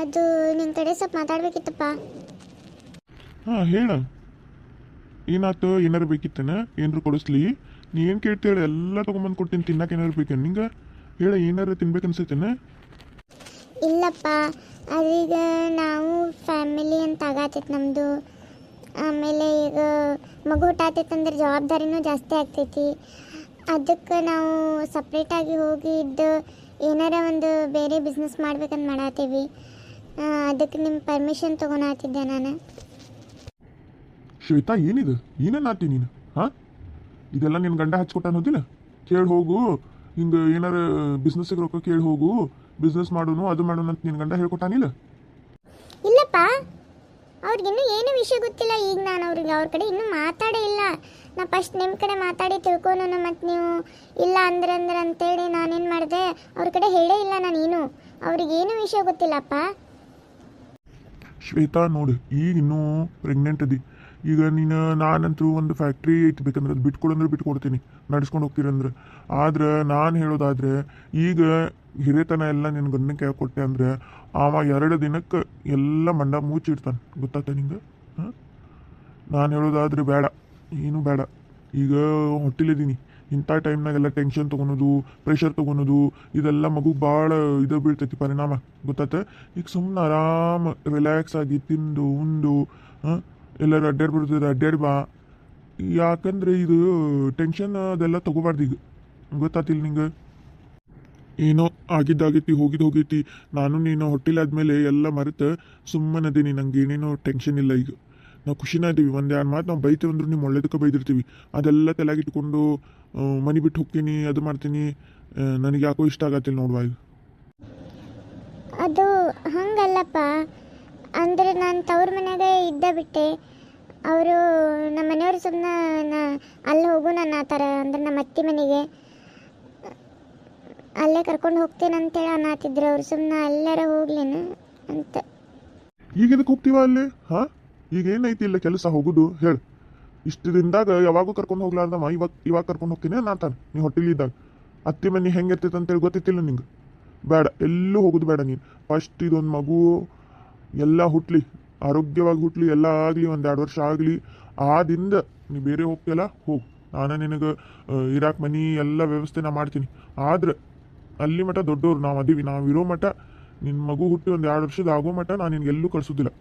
ಅದು ನಿನ್ನ ಕಡೆ ಸ್ವಲ್ಪ ಮಾತಾಡ್ಬೇಕಿತ್ತಪ್ಪ. ಹಾಂ ಹೇಳ, ಏನಾಯ್ತು? ಏನಾರು ಬೇಕಿತ್ತೇನ? ಏನಾರು ಕೊಡಿಸ್ಲಿ? ನೀ ಏನು ಕೇಳ್ತೇಳಿ ಎಲ್ಲ ತೊಗೊಂಬಂದು ಕೊಡ್ತೀನಿ. ತಿನ್ನಕ್ಕೆ ಏನಾರು ಬೇಕೇನು ನಿಂಗೆ? ಹೇಳ, ಏನಾರು ತಿನ್ಬೇಕು ಅನ್ಸೈತೇನ? ಇಲ್ಲಪ್ಪ, ಅದೀಗ ನಾವು ಫ್ಯಾಮಿಲಿ ಅಂತ ಆಗತ್ತೈತೆ ನಮ್ಮದು. ಆಮೇಲೆ ಈಗ ಮಗು ಹುಟ್ಟಾತೈತಂದ್ರೆ ಜವಾಬ್ದಾರಿನೂ ಜಾಸ್ತಿ ಆಗ್ತೈತಿ. ಅದಕ್ಕೆ ನಾವು ಸಪ್ರೇಟಾಗಿ ಹೋಗಿದ್ದು ಏನಾರ ಒಂದು ಬೇರೆ ಬಿಸ್ನೆಸ್ ಮಾಡ್ಬೇಕಂತ ಮಾಡತ್ತೀವಿ. ಅದಕ್ಕೆ ನಿಮ್ಮ ಪರ್ಮಿಷನ್ ತೊಗೊಳತ್ತಿದ್ದೆ ನಾನು. ಶ್ವೇತಾ, ಏನಿದು? ಏನನ್ನಾತಿ ನೀನು? ಹಾಂ, ಇದೆಲ್ಲ ನಿನ್ನ ಗಂಡ ಹಚ್ಕೊಟ್ಟಾನ ಹೋದಿಲ್ಲ? ಕೇಳಿ ಹೋಗು. ಹಿಂಗೆ ಏನಾರು ಬಿಸ್ನೆಸ್ಸಿಗೆ ರೊಕ್ಕ ಕೇಳಿ ಹೋಗು, ಬಿಸ್ನೆಸ್ ಮಾಡೋನು ಅದು ಮಾಡೋನು ಅಂತ ನಿನ್ನ ಗಂಡ ಹೇಳ್ಕೊಟ್ಟಾನಿಲ್ಲ? ಇಲ್ಲಪ್ಪ, ಅವ್ರಿಗಿನ್ನೂ ಏನೂ ವಿಷಯ ಗೊತ್ತಿಲ್ಲ. ಈಗ ನಾನು ಅವ್ರ ಕಡೆ ಇನ್ನೂ ಮಾತಾಡೇ ಇಲ್ಲ. ನಾ ಫಸ್ಟ್ ನಿಮ್ಮ ಕಡೆ ಮಾತಾಡಿ ತಿಳ್ಕೊಳೋಣ, ಮತ್ತು ನೀವು ಇಲ್ಲ ಅಂದ್ರೆ ಅಂತೇಳಿ ನಾನೇನು ಮಾಡಿದೆ, ಅವ್ರ ಕಡೆ ಹೇಳೇ ಇಲ್ಲ ನಾನೇನು. ಅವ್ರಿಗೇನು ವಿಷಯ ಗೊತ್ತಿಲ್ಲಪ್ಪ. ಶ್ವೇತಾ ನೋಡು, ಈಗ ಇನ್ನೂ ಪ್ರೆಗ್ನೆಂಟ್ ಅದಿ. ಈಗ ನೀನು ನಾನಂತರೂ ಒಂದು ಫ್ಯಾಕ್ಟ್ರಿ ಐತಿ, ಬೇಕಂದ್ರೆ ಅದು ಬಿಟ್ಕೊಡಂದ್ರೆ ಬಿಟ್ಕೊಡ್ತೀನಿ, ನಡ್ಸ್ಕೊಂಡು ಹೋಗ್ತೀರಂದ್ರೆ. ಆದ್ರೆ ನಾನು ಹೇಳೋದಾದ್ರೆ ಈಗ ಹಿರೇತನ ಎಲ್ಲ ನಿನ್ನ ಗಂಡನ ಕೈ ಕೊಟ್ಟೆ ಅಂದರೆ ಆವ 2 ದಿನಕ್ಕೆ ಎಲ್ಲ ಮಂಡ ಮುಚ್ಚಿಡ್ತಾನೆ. ಗೊತ್ತಾಗ್ತಾ ನಿಂಗೆ? ಹಾಂ, ನಾನು ಹೇಳೋದಾದ್ರೆ ಬೇಡ, ಏನೂ ಬೇಡ. ಈಗ ಹೊಟ್ಟಿಲಿದ್ದೀನಿ, ಇಂಥ ಟೈಮ್ನಾಗೆಲ್ಲ ಟೆನ್ಷನ್ ತೊಗೊಳೋದು, ಪ್ರೆಷರ್ ತೊಗೊಳೋದು, ಇದೆಲ್ಲ ಮಗುಗೆ ಭಾಳ ಇದು ಬೀಳ್ತೈತಿ ಪರಿಣಾಮ. ಗೊತ್ತಾತ? ಈಗ ಸುಮ್ಮನೆ ಆರಾಮ ರಿಲ್ಯಾಕ್ಸ್ ಆಗಿ ತಿಂದು ಉಂಡು ಎಲ್ಲರೂ ಅಡ್ಡಾಡ್ಬಿಡ್ತಿದ್ರೆ ಅಡ್ಡಾಡಿ ಬಾ. ಯಾಕಂದರೆ ಇದು ಟೆನ್ಷನ್ ಅದೆಲ್ಲ ತೊಗೋಬಾರ್ದು ಈಗ. ಗೊತ್ತಾತಿಲ್ಲ ನಿಂಗೆ? ಏನೋ ಆಗಿದ್ದಾಗೈತಿ, ಹೋಗೈತಿ. ನಾನು ನೀನು ಹೊಟ್ಟಿಲಾದ್ಮೇಲೆ ಎಲ್ಲ ಮರೆತು ಸುಮ್ಮನದೀನಿ. ನಂಗೆ ಏನೇನೋ ಟೆನ್ಷನ್ ಇಲ್ಲ ಈಗ. ನಾವು ಖುಷಿನ ಇದ್ದೀವಿ. 1-2 ಮಾತು ನಾವು ಬೈತೀವಿ ಅಂದ್ರೂ ನೀವು ಒಳ್ಳೇದಕ್ಕೆ ಬೈದಿರ್ತೀವಿ. ಅದೆಲ್ಲ ತಲೆಗಿಟ್ಕೊಂಡು ಮನೆ ಬಿಟ್ಟು ಹೋಗ್ತೀನಿ, ಅದು ಮಾಡ್ತೀನಿ, ನನಗೆ ಯಾಕೋ ಇಷ್ಟ ಆಗತ್ತಿಲ್ಲ ನೋಡುವ ಈಗ. ಅದು ಹಂಗಲ್ಲಪ್ಪ, ಅಂದರೆ ನಾನು ತವ್ರ ಮನೆಯಾಗೆ ಇದ್ದ ಬಿಟ್ಟೆ. ಅವರು ನಮ್ಮ ಮನೆಯವರು ಸುಮ್ಮನೆ ಅಲ್ಲಿ ಹೋಗು ನನ್ನ ಆ ಥರ ಅಂದ್ರೆ ನಮ್ಮ ಅತ್ತಿ ಮನೆಗೆ ಅಲ್ಲೇ ಕರ್ಕೊಂಡು ಹೋಗ್ತೇನೆ ಅಂತೇಳಿ ಅನ್ನತ್ತಿದ್ರು. ಅವ್ರು ಸುಮ್ಮನೆ ಅಲ್ಲಾರ ಹೋಗ್ಲೇನು ಅಂತ. ಈಗ ಎದಕ್ಕೆ ಹೋಗ್ತೀವ ಅಲ್ಲಿ? ಹಾಂ, ಈಗ ಏನೈತಿ ಇಲ್ಲ ಕೆಲಸ ಹೋಗೋದು? ಹೇಳು. ಇಷ್ಟು ದಿನದಾಗ ಯಾವಾಗೂ ಕರ್ಕೊಂಡು ಹೋಗ್ಲಾರ್ದಮ್ಮ ಇವಾಗ ಕರ್ಕೊಂಡು ಹೋಗ್ತೀನಿ ನಾತಾನೆ. ನೀ ಹೊಟ್ಟಿಲಿದ್ದಾಗ ಅತ್ತಿ ಮನೆ ಹೆಂಗೆ ಇರ್ತೈತೆ ಅಂತೇಳಿ ಗೊತ್ತಿತ್ತಿಲ್ಲ ನಿಂಗೆ? ಬೇಡ, ಎಲ್ಲೂ ಹೋಗೋದು ಬೇಡ. ನೀನು ಫಸ್ಟ್ ಇದೊಂದು ಮಗು ಎಲ್ಲ ಹುಟ್ಲಿ, ಆರೋಗ್ಯವಾಗಿ ಹುಟ್ಲಿ, ಎಲ್ಲ ಆಗಲಿ, 1-2 ವರ್ಷ ಆಗಲಿ. ಆದಿಂದ ನೀ ಬೇರೆ ಹೋಗ್ತೀಯಲ್ಲ, ಹೋಗು. ನಾನು ನಿನಗೆ ಇರಾಕ್ ಮನೆ ಎಲ್ಲ ವ್ಯವಸ್ಥೆ ನಾ ಮಾಡ್ತೀನಿ. ಆದ್ರೆ ಅಲ್ಲಿ ಮಟ್ಟ ದೊಡ್ಡವ್ರು ನಾವು ಅದೀವಿ. ನಾವು ಇರೋ ಮಟ್ಟ ನಿನ್ನ ಮಗು ಹುಟ್ಟಿ 1-2 ವರ್ಷದ ಆಗೋ ಮಟ್ಟ ನಾನು ನಿನಗೆಲ್ಲೂ ಕಳಿಸೋದಿಲ್ಲ.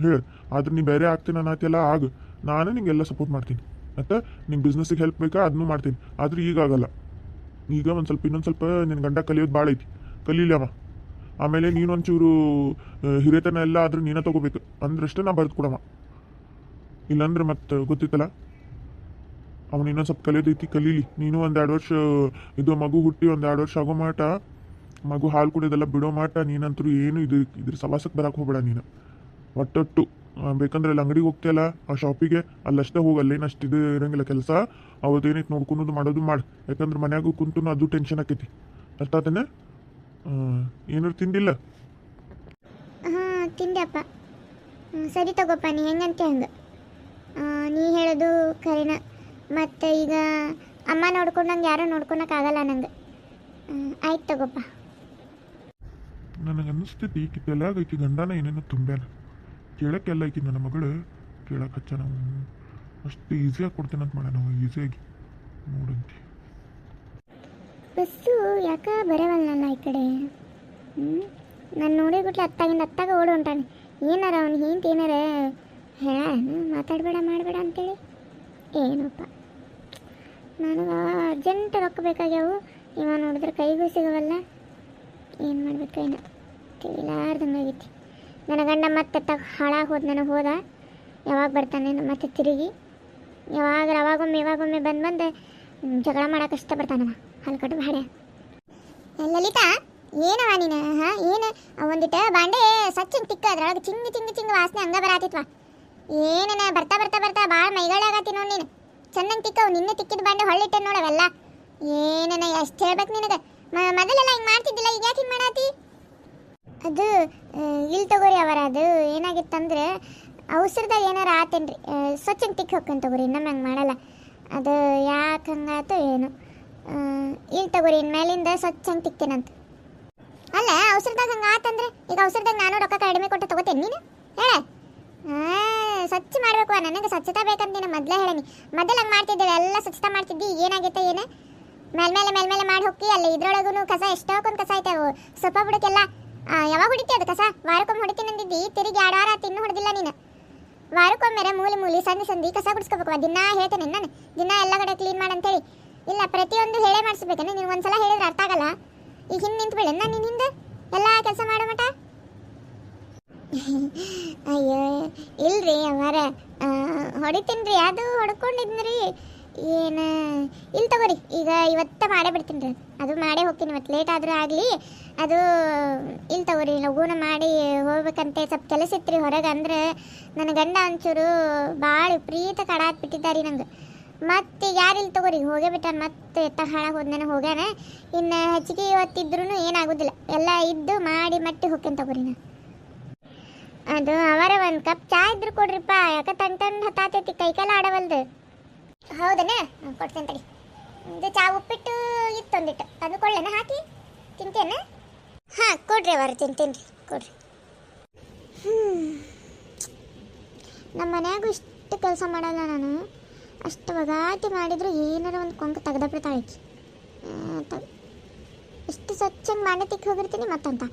ಹೇಳು. ಆದ್ರೆ ನೀ ಬೇರೆ ಆಗ್ತೀನಿ ಅನ್ನತ್ತಿಲ್ಲ, ಆಗ ನಾನು ನಿಂಗೆಲ್ಲ ಸಪೋರ್ಟ್ ಮಾಡ್ತೀನಿ. ಮತ್ತು ನಿಂಗೆ ಬಿಸ್ನೆಸ್ಸಿಗೆ ಹೆಲ್ಪ್ ಬೇಕಾ ಅದನ್ನೂ ಮಾಡ್ತೀನಿ. ಆದ್ರೆ ಈಗ ಆಗಲ್ಲ. ಈಗ ಇನ್ನೊಂದು ಸ್ವಲ್ಪ ನಿನ್ನ ಗಂಡ ಕಲಿಯೋದು ಭಾಳ ಐತಿ, ಕಲೀಲಿ ಅವ. ಆಮೇಲೆ ನೀನೊಂಚೂರು ಹಿರೇತನ ಎಲ್ಲ ಆದ್ರೆ ನೀನೇ ತೊಗೋಬೇಕು ಅಂದ್ರಷ್ಟೇ ನಾ ಬರೆದು ಕೊಡಮ್ಮ. ಇಲ್ಲಾಂದ್ರೆ ಮತ್ತೆ ಗೊತ್ತಿತ್ತಲ್ಲ, ಅವನು ಇನ್ನೊಂದು ಸ್ವಲ್ಪ ಕಲಿಯೋದೈತಿ, ಕಲೀಲಿ. ನೀನು 1-2 ವರ್ಷ ಇದು ಮಗು ಹುಟ್ಟಿ 1-2 ವರ್ಷ ಆಗೋ ಮಾಟ, ಮಗು ಹಾಲು ಕುಡಿಯೋದೆಲ್ಲ ಬಿಡೋ ಮಾಟ ನೀನಂತರೂ ಏನು ಇದ್ರ ಸವಾಸಕ್ಕೆ ಬರಕ್ಕೆ ಹೋಗಬೇಡ ನೀನು. ಒಟ್ಟೊಟ್ಟು ಬೇಕಂದ್ರೆ ಅಲ್ಲಿ ಅಂಗಡಿಗೆ ಹೋಗ್ತೀಯಲ್ಲ ಆ ಶಾಪಿಗೆ, ಅಲ್ಲಷ್ಟೇ ಹೋಗಿ. ಅಲ್ಲೇನು ಅಷ್ಟು ಇದು ಇರೋಂಗಿಲ್ಲ ಕೆಲಸ. ಅವತ್ತೇನೈತೆ ನೋಡ್ಕೊಳೋದು ಮಾಡೋದು ಮಾಡಿ. ಯಾಕಂದ್ರೆ ಮನ್ಯಾಗೂ ಕುಂತು ಅದು ಟೆನ್ಷನ್ ಆಕೈತಿ. ಅರ್ಥ ಆತೇನೆ? ಏನಾರು ತಿಂದಿಲ್ಲ? ಹಾಂ, ತಿಂದೆಪ್ಪ. ಸರಿ ತಗೋಪ್ಪ, ನೀ ಹೆಂಗಂತೆ ಹಂಗೆ. ನೀ ಹೇಳೋದು ಖರೇನ. ಮತ್ತು ಈಗ ಅಮ್ಮ ನೋಡ್ಕೊಂಡಂಗೆ ಯಾರೂ ನೋಡ್ಕೊಳಕ್ಕಾಗಲ್ಲ ನಂಗೆ. ಆಯ್ತು ತಗೋಪ್ಪ. ನನಗೆ ಅನ್ನಿಸ್ತೈತಿ ಈಕಿ ತಲೆಯಾಗ ಐಕಿ ಗಂಡನ ಏನೇನೋ ತುಂಬ್ಯಾನ. ಕೇಳೋಕ್ಕೆಲ್ಲ ಐಕಿ ನನ್ನ ಮಗಳು ಕೇಳಕ್ಕೆ ಹಚ್ಚ. ನಾವು ಅಷ್ಟು ಈಸಿಯಾಗಿ ಕೊಡ್ತೇನೆ ಅಂತ ಮಾಡೋಣ. ನಾವು ಈಸಿಯಾಗಿ ನೋಡಂತಿ. ಬಸ್ಸು ಯಾಕ ಬರವಲ್ಲ ಈ ಕಡೆ? ನಾನು ನೋಡಿಬಿಟ್ಲೆ ಅತ್ತಾಗ ಓಡಿ ಹೊಂಟಾನೆ. ಏನಾರ ಅವ್ನು ಹಿಂಟ್ ಏನಾರ ಹೇಳ, ಮಾತಾಡಬೇಡ ಮಾಡಬೇಡ ಅಂತೇಳಿ. ಏನಪ್ಪ, ನನಗೆ ಅರ್ಜೆಂಟ್ ರೊಕ್ಕ ಬೇಕಾಗ್ಯಾವು. ಇವ ನೋಡಿದ್ರೆ ಕೈಗೂ ಸಿಗವಲ್ಲ. ಏನು ಮಾಡ್ಬೇಕು ಏನೋ ತಿಳಿಲಾರ್ದಂಗಾಗೈತಿ. ನನ್ನ ಗಂಡ ಮತ್ತೆ ಹಾಳಾಗಿ ಹೋದ. ನನಗೆ ಹೋದ. ಯಾವಾಗ ಬರ್ತಾನೆ ಮತ್ತೆ ತಿರುಗಿ? ಯಾವಾಗೊಮ್ಮೆ ಬಂದು ಜಗಳ ಮಾಡೋಕ್ಕಷ್ಟೇ ಬರ್ತಾನವ. ಹಲ್ಕಟ್ಟು ಬಾಡೆ. ಲಲಿತಾ, ಏನವ ನೀನು? ಹಾಂ, ಏನು ಒಂದಿಟ್ಟು ಬಾಂಡೆ ಸಚ್ಚಿಂಗ್ ತಿಕ್ಕ, ಅದ್ರೊಳಗೆ ಚಿಂಗ್ ವಾಸನೆ ಹಂಗ ಬರಾತಿತ್ವ. ಏನನ ಬರ್ತಾ ಭಾಳ ಮೈಗಳಾಗತ್ತಿ ನೋಡಿ ನೀನು. ಚೆನ್ನಾಗಿ ತಿಕ್ಕವು. ನಿನ್ನೆ ತಿಕ್ಕಿದ ಬಾಂಡೆ ಹೊಳ್ಳಿಟ್ಟೆ ನೋಡವೆಲ್ಲ. ಏನನ ಎಷ್ಟು ಹೇಳ್ಬೇಕು ನಿನಗೆ? ಮೊದಲೆಲ್ಲ ಹಿಂಗೆ ಮಾಡ್ತಿದ್ದಿಲ್ಲ, ಈಗ ಯಾಕೆ ಹಿಂಗೆ ಮಾಡಾತಿ? ಅದು ಇಲ್ಲಿ ತಗೋರಿ ಅವರ. ಅದು ಏನಾಗಿತ್ತಂದ್ರೆ ಅವಸರದಾಗ ಏನಾರ ಆತೇನ್ರಿ, ಸ್ವಚ್ಛಂಗೆ ತಿಕ್ಕಿ ಹೋಗ್ಕೊಂಡು ತಗೋರಿ. ಇನ್ನೊಮ್ಮೆ ಹಂಗೆ ಮಾಡಲ್ಲ. ಅದು ಯಾಕೆ ಹಂಗಾಯ್ತು ಏನು. ಇಲ್ಲಿ ತಗೋರಿ, ಇನ್ಮೇಲಿಂದ ಸ್ವಚ್ಛಂಗೆ ತಿಕ್ತೇನಂತ. ಅಲ್ಲ ಅವಸರದಾಗ ಹಂಗೆ ಆತಂದ್ರೆ ಈಗ ಅವಸರದಾಗ ನಾನು ರೊಕ್ಕ ಕಡಿಮೆ ಕೊಟ್ಟು ತಗೋತೇನೆ ನೀನು ಹೇಳ ಸ್ವಚ್ಛ ಮಾಡ್ಬೇಕು ನನಗೆ ಸ್ವಚ್ಛತಾ ಬೇಕಂತ ನೀನು ಮೊದಲೇ ಹೇಳನಿ ಮೊದಲು ಹಂಗೆ ಮಾಡ್ತಿದ್ದೆ ಎಲ್ಲ ಸ್ವಚ್ಛತಾ ಮಾಡ್ತಿದ್ದಿ ಏನಾಗೈತೆ ಏನು ಮೇಲ್ಮೇಲೆ ಮಾಡಿ ಹೋಗಿ ಅಲ್ಲಿ ಇದ್ರೊಳಗೂ ಕಸ ಎಷ್ಟೊಂದು ಕಸ ಐತೆ ಸೊಪ್ಪ ಬಿಡಕ್ಕೆಲ್ಲ ಯಾವಾಗ ಹೊಡಿತಿ ಅದು ಕಸ ವಾರಕ್ಕೊಮ್ಮೆ ಹೊಡಿತೀನಿ ಅಂದಿದ್ದಿ ತಿರುಗಿ 2 ವಾರ ಆತು ಇನ್ನೂ ಹೊಡೆದಿಲ್ಲ ನೀನು ವಾರಕ್ಕೊಮ್ಮೆ ಮೂಲಿ ಸಂದಿ ಕಸ ಗುಡಿಸ್ಕೋಬೇಕು ದಿನ ಹೇಳ್ತೇನೆ ನಾನು ದಿನ ಎಲ್ಲ ಕಡೆ ಕ್ಲೀನ್ ಮಾಡಂತೇಳಿ ಇಲ್ಲ ಪ್ರತಿಯೊಂದು ಹೇಳೇ ಮಾಡಿಸ್ಬೇಕೇನೆ ನೀನು ಒಂದ್ಸಲ ಹೇಳಿದ್ರೆ ಅರ್ಥ ಆಗಲ್ಲ ಈಗ ಹಿಂದೆ ನಿಂತು ಬಿಡ ನಾನು ನಿನ್ನ ಹಿಂದೆ ಎಲ್ಲ ಕೆಲಸ ಮಾಡೋ ಮಟ ಅಯ್ಯೋ ಇಲ್ರಿ ಅವರ ಹೊಡಿತೀನಿ ರೀ ಅದು ಹೊಡ್ಕೊಂಡಿದ್ನಿ ಏನು ಇಲ್ಲಿ ತಗೋರಿ ಈಗ ಇವತ್ತ ಮಾಡೇ ಬಿಡ್ತೀನಿ ರೀ ಅದು ಮಾಡೇ ಹೋಗ್ತೀನಿ ಇವತ್ತು ಲೇಟ್ ಆದರೂ ಆಗಲಿ ಅದು ಇಲ್ಲಿ ತಗೋರಿ ಲಘೂನ ಮಾಡಿ ಹೋಗ್ಬೇಕಂತೆ ಸ್ವಲ್ಪ ಕೆಲಸ ಇತ್ತು ರೀ ಹೊರಗೆ ಅಂದ್ರೆ ನನ್ನ ಗಂಡ ಒಂಚೂರು ಭಾಳ ವಿಪರೀತ ಕಡಾತ್ ಬಿಟ್ಟಿದ್ದಾರೆ ನಂಗೆ ಮತ್ತೆ ಯಾರು ಇಲ್ಲಿ ತಗೋರಿ ಹೋಗೇ ಬಿಟ್ಟಾನ ಮತ್ತೆ ಎತ್ತ ಹಾಳಾಗಿ ಹೋದ್ನೇನೆ ಹೋಗ್ಯಾನ ಇನ್ನು ಹೆಚ್ಚಿಗೆ ಇವತ್ತಿದ್ರೂ ಏನಾಗೋದಿಲ್ಲ ಎಲ್ಲ ಇದ್ದು ಮಾಡಿ ಮಟ್ಟಿ ಹೋಗ್ತೇನೆ ತಗೋರಿ ನಾ ಅದು ಅವರ ಒಂದು ಕಪ್ ಚಾ ಇದ್ರು ಕೊಡ್ರಿಪ್ಪ ಯಾಕೆ ತಂಟಂದು ಹತ್ತಾತೈತಿ ಕೈಕಾಲ ಆಡವಲ್ದು ಹೌದನ ಕೊಡ್ತೇನೆ ತಡಿ ಇದು ಚಾ ಉಪ್ಪಿಟ್ಟು ಇತ್ತೊಂದಿಟ್ಟು ಅದು ಕೊಳ್ಳೇನ ಹಾಕಿ ತಿಂತೇನೆ ಹಾಂ ಕೊಡ್ರಿ ಅವರ ತಿಂತೀನಿ ರೀ ಕೊಡ್ರಿ ನಮ್ಮ ಮನ್ಯಾಗೂ ಇಷ್ಟು ಕೆಲಸ ಮಾಡಲ್ಲ ನಾನು ಅಷ್ಟು ವಗಾಟಿ ಮಾಡಿದ್ರು ಏನಾರ ಒಂದು ಕೊಂಕ ತೆಗ್ದ ಬಿಡ್ತಾಳಕಿ ಇಷ್ಟು ಸ್ವಚ್ಛಂಗೆ ಮಾಡಿ ತಿಕ್ಕಿ ಹೋಗಿರ್ತೀನಿ ಮತ್ತಂತ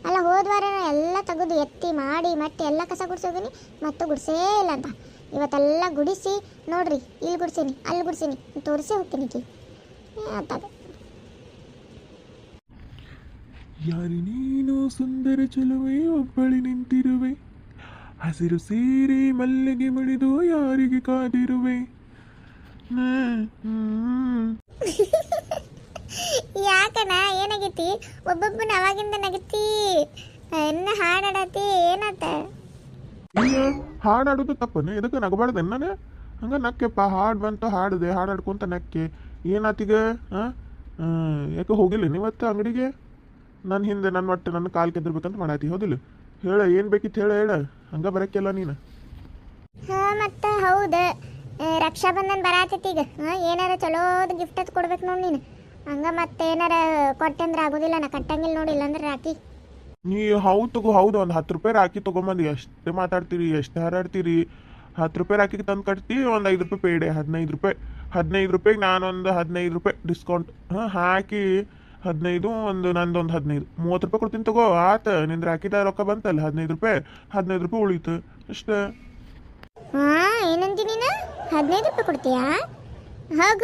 ಅಲ್ಲ ಹೋದ್ವಾರ ಎಲ್ಲ ತೆಗೆದು ಎತ್ತಿ ಮಾಡಿ ಮತ್ತೆ ಎಲ್ಲ ಕಸ ಗುಡಿಸೋಗಿನಿ ಮತ್ತು ಗುಡಿಸೇ ಇಲ್ಲ ಅಂತ ಇವತ್ತೆಲ್ಲ ಗುಡಿಸಿ ನೋಡ್ರಿ ಇಲ್ಲಿ ಗುಡಿಸೀನಿ ಅಲ್ಲಿ ಗುಡಿಸೀನಿ ತೋರಿಸಿ ಹೋಗ್ತೀನಿ ಕಿ ಅಂತ ಯಾರಿ ನೀನು ಸುಂದರ ಚೆಲುವೆ ಒಬ್ಬಳಿ ನಿಂತಿರುವೆ ಹಸಿರು ಸೀರೆ ಮಲ್ಲಿಗೆ ಮುಡಿದು ಯಾರಿಗೆ ಕಾದಿರುವೆ ಯಾಕಣ್ಣ ಏನಾಗೈತಿ ಒಬ್ಬೊಬ್ಬನ ಅವಾಗಿಂದ ನಗತಿ ಇನ್ನ ಹಾಡಾಡತಿ ಏನಾತ ಹಾಡಾಡೋದು ತಪ್ಪನು ಇದಕ್ಕೆ ನಗಬಾರ್ದು ನಾನು ಹಂಗ ನಕ್ಕೆಪ್ಪ ಹಾಡು ಬಂತು ಹಾಡಿದೆ ಹಾಡಾಡ್ಕೊಂತ ನಕ್ಕೆ ಏನಾತೀಗ ಯಾಕೆ ಹೋಗಿಲ್ಲ ನೀವತ್ತು ಅಂಗಡಿಗೆ ನನ್ನ ಹಿಂದೆ ನನ್ನ ಒಟ್ಟು ನನ್ನ ಕಾಲು ಕೆದರ್ಬೇಕಂತ ಮಾಡಾತಿ ಹೌದಿಲ್ಲ ಹೇಳ ಏನು ಬೇಕಿತ್ತು ಹೇಳ ಹಂಗ ಬರಕ್ಕೆಲ್ಲ ನೀನು ಮತ್ತೆ ಹೌದು ರಕ್ಷಾಬಂಧನ್ ಬರಾತೈತಿ ಈಗ ಏನಾರ ಚಲೋದು ಗಿಫ್ಟ್ ಅದು ಕೊಡ್ಬೇಕು ನೋಡಿ ನೀನು ಹಂಗ ಮತ್ತೆ ಏನಾರ ಕೊಟ್ಟೆ ಅಂದ್ರೆ ಆಗೋದಿಲ್ಲ ನಾ ಕಟ್ಟಂಗಿಲ್ಲ ನೋಡಿಲ್ಲ ಅಂದ್ರೆ ರಾಕಿ ನೀ ಹೌದು ತಗೋ ಹೌದು ಒಂದು 10 ರೂಪಾಯಿ ರಾಕಿ ತೊಗೊಂಬಂದು ಎಷ್ಟು ಮಾತಾಡ್ತೀರಿ ಎಷ್ಟು ಹಾರಾಡ್ತೀರಿ 10 ರೂಪಾಯಿ ರಾಕಿಗೆ ತಂದು ಕಟ್ತಿ ಒಂದು 5 ರೂಪಾಯಿ ಪೇಡೆ 15 ರೂಪಾಯಿಗೆ ನಾನೊಂದು 15 ರೂಪಾಯಿ ಡಿಸ್ಕೌಂಟ್ ಹಾಕಿ 15 ನಂದೊಂದು 15 30 ರೂಪಾಯಿ ಕೊಡ್ತೀನಿ ತಗೋ ಆತ ನಿಂದು ರಾಕಿದ ರೊಕ್ಕ ಬಂತಲ್ಲ 15 ರೂಪಾಯಿ ಉಳೀತು ಅಷ್ಟೇ ಏನಂತಿ ನೀನು 15 ರೂಪಾಯಿ ಕೊಡ್ತೀಯಾ ಹೋಗ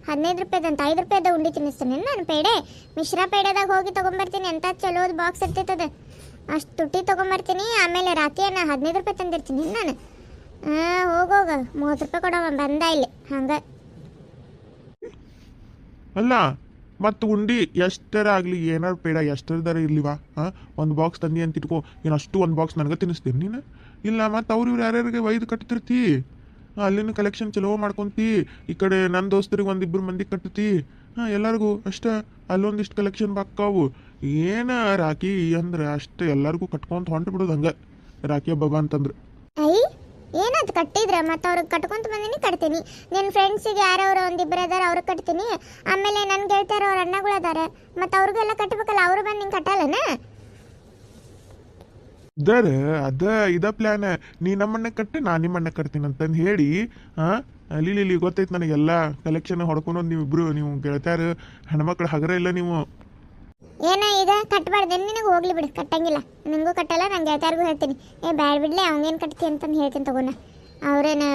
15 ರೂಪಾಯಿದಂತ 5 ರೂಪಾಯಿದ ಉಂಡಿ ತಿನ್ನಿಸ್ತಾನೆ ನಾನು ಪೇಡೆ ಮಿಶ್ರಾ ಪೇಡೆದಾಗ ಹೋಗಿ ತೊಗೊಂಬರ್ತೀನಿ ಅಂತ ಚಲೋದು ಬಾಕ್ಸ್ ಇರ್ತೈತದ ಅಷ್ಟು ತುಟ್ಟಿ ತೊಗೊಂಬರ್ತೀನಿ ಆಮೇಲೆ ರಾತ್ರಿಯನ್ನ 15 ರೂಪಾಯಿ ತಂದಿರ್ತೀನಿ ನಾನು ಹೋಗೋಗ 30 ರೂಪಾಯಿ ಕೊಡವ ಬಂದ ಇಲ್ಲಿ ಹಂಗ ಅಲ್ಲ ಮತ್ತು ಉಂಡಿ ಎಷ್ಟರ ಆಗಲಿ ಏನಾರು ಪೇಡ ಎಷ್ಟರದಾರ ಇರ್ಲಿವಾ ಒಂದು ಬಾಕ್ಸ್ ತಂದಿ ಅಂತ ಇಟ್ಕೋ ಏನು ಅಷ್ಟು ಒಂದು ಬಾಕ್ಸ್ ನನಗೆ ತಿನ್ನಿಸ್ತೀನಿ ನೀನು ಇಲ್ಲ ಮತ್ತು ಇವ್ರು ಯಾರ್ಯಾರಿಗೆ ಒಯ್ದು ಕಟ್ತಿರ್ತಿ ಅಲ್ಲಿನ ಕಲೆಕ್ಷನ್ ಚಲೋ ಮಾಡ್ಕೊಂತಿ ಈ ಕಡೆ ನನ್ನ ದೋಸ್ತರಿಗೆ ಒಂದಿಬ್ಬರು ಮಂದಿ ಕಟ್ತಿ ಎಲ್ಲರಿಗೂ ಅಷ್ಟೇ ಅಲ್ಲೊಂದಿಷ್ಟು ಕಲೆಕ್ಷನ್ ಬಾಕ್ಕಾವು ಏನು ರಾಖಿ ಅಂದ್ರೆ ಅಷ್ಟು ಎಲ್ಲರಿಗೂ ಕಟ್ಕೊಂತ ಹೊಂಟು ಬಿಡೋದು ಹಂಗೆ ರಾಖಿ ಹಬ್ಬ ಅಂತಂದ್ರೆ ಐ ಏನದು ಕಟ್ಟಿದ್ರೆ ಮತ್ತೆ ಅವ್ರಿಗೆ ಕಟ್ಕೊಂತ ಬಂದಿನಿ ಕಟ್ತೀನಿ ನಿನ್ನ ಫ್ರೆಂಡ್ಸಿಗೆ ಯಾರವ್ರು ಒಂದಿಬ್ಬರು ಅದಾರ ಅವ್ರಿಗೆ ಕಟ್ತೀನಿ ಆಮೇಲೆ ನನ್ನ ಗೆಳತಿಯರು ಅವ್ರ ಅಣ್ಣಗಳು ಅದಾರ ಮತ್ತು ಅವ್ರಿಗೆಲ್ಲ ಕಟ್ಬೇಕಲ್ಲ ಅವರು ಬಂದು ನಿಂಗೆ ಕಟ್ಟಲ್ಲನ ಇದ ಪ್ಲಾನ್ ನೀ ನಮ್ಮನ್ನ ಕಟ್ಟಿ ನಾ ನಿಮ್ಮನ್ನ ಕಟ್ತೀನಿ ಅಂತಂದು ಹೇಳಿ ಅಲ್ಲಿ ಗೊತ್ತೈತೆ ನನಗೆಲ್ಲ ಕಲೆಕ್ಷನ್ ಹೊಡ್ಕೊಂಡು ನೀವಿಬ್ರು ನೀವು ಗೆಳತ್ಯಾರ ಹೆಣ್ಮಕ್ಳು ಹಗರ ಇಲ್ಲ ನೀವು ಏನ ಈಗ ಕಟ್ಬಾರ್ದು ನಿನಗೆ ಹೋಗ್ಲಿ ಬಿಡು ಕಟ್ಟಂಗಿಲ್ಲ ನಿಂಗೂ ಕಟ್ಟಲ್ಲ ನಾನು ಗೆಳತ್ಯಾರಿಗೂ ಹೇಳ್ತೀನಿ ಬ್ಯಾಡ್ ಬಿಡ್ಲಿ ಅವಂಗೇನು ಕಟ್ತಿ ಅಂತಂದು ಹೇಳ್ತೀನಿ ತಗೋಣ ಅವ್ರೇನು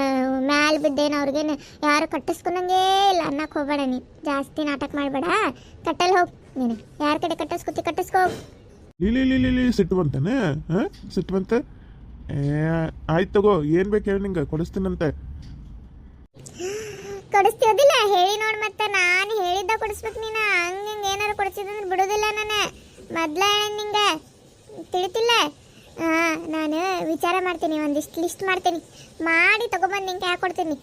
ಮ್ಯಾಲೆ ಬಿದ್ದೇನು ಅವ್ರಿಗೇನು ಯಾರು ಕಟ್ಟಿಸ್ಕೊಳಂಗೇ ಇಲ್ಲ ಅನ್ನಕ್ಕೆ ಹೋಗ್ಬೇಡ ನೀನು ಜಾಸ್ತಿ ನಾಟಕ ಮಾಡಬೇಡ ಕಟ್ಟಲ್ಲಿ ಹೋಗಿ ನೀನು ಯಾರ ಕಡೆ ಕಟ್ಟಿಸ್ಕೋ ಇಲ್ಲಿ ಸಿಟ್ಟು ಬಂತೇನೆ ಸಿಟ್ಟು ಬಂತೆ ಆಯ್ತು ತಗೋ ಏನು ಬೇಕು ಹೇಳಿ ನಿಂಗೆ ಕೊಡಿಸ್ತೀನಂತೆ ಕೊಡಿಸ್ತೀವದಿಲ್ಲ ಹೇಳಿ ನೋಡಿ ಮತ್ತೆ ನಾನು ಹೇಳಿದ್ದ ಕೊಡಿಸ್ಬೇಕು ನೀನು ಹಂಗೆ ಏನಾರು ಕೊಡಿಸಿದಂದ್ರೆ ಬಿಡೋದಿಲ್ಲ ನಾನು ಮೊದ್ಲ ನಿಂಗೆ ತಿಳಿತಿಲ್ಲ ನಾನು ವಿಚಾರ ಮಾಡ್ತೀನಿ ಒಂದಿಷ್ಟು ಲಿಸ್ಟ್ ಮಾಡ್ತೀನಿ ಮಾಡಿ ತಗೊಂಬಂದು ನಿಂಗೆ ಹಾಕೊಡ್ತೀನಿ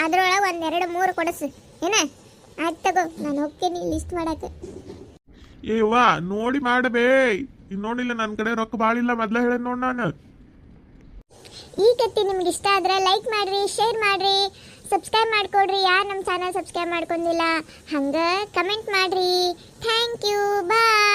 ಅದ್ರೊಳಗೆ 1 2 3 ಕೊಡಿಸು ಏನ ಆಯ್ತು ತಗೋ ನಾನು ಹೋಗ್ತೀನಿ ಲಿಸ್ಟ್ ಮಾಡಕ್ಕೆ ಏವಾ ನೋಡಿ ಮಾಡಬೇ ನೋಡಿಲ್ಲ ನನ್ನ ಕಡೆ ರೊಕ್ಕ ಬಾಳಿಲ್ಲ ಮೊದ್ಲ ಹೇಳ ನೋಡ್ ನಾನು ಈ ಕತ್ತಿ ನಿಮ್ಗೆ ಇಷ್ಟ ಆದ್ರೆ ಲೈಕ್ ಮಾಡ್ರಿ ಶೇರ್ ಮಾಡ್ರಿ ಸಬ್ಸ್ಕ್ರೈಬ್ ಮಾಡ್ಕೊಡ್ರಿ ಯಾರು ನಮ್ಮ ಚಾನಲ್ ಸಬ್ಸ್ಕ್ರೈಬ್ ಮಾಡ್ಕೊಂಡಿಲ್ಲ ಹಂಗ ಕಮೆಂಟ್ ಮಾಡ್ರಿ ಥ್ಯಾಂಕ್ ಯು ಬಾಯ್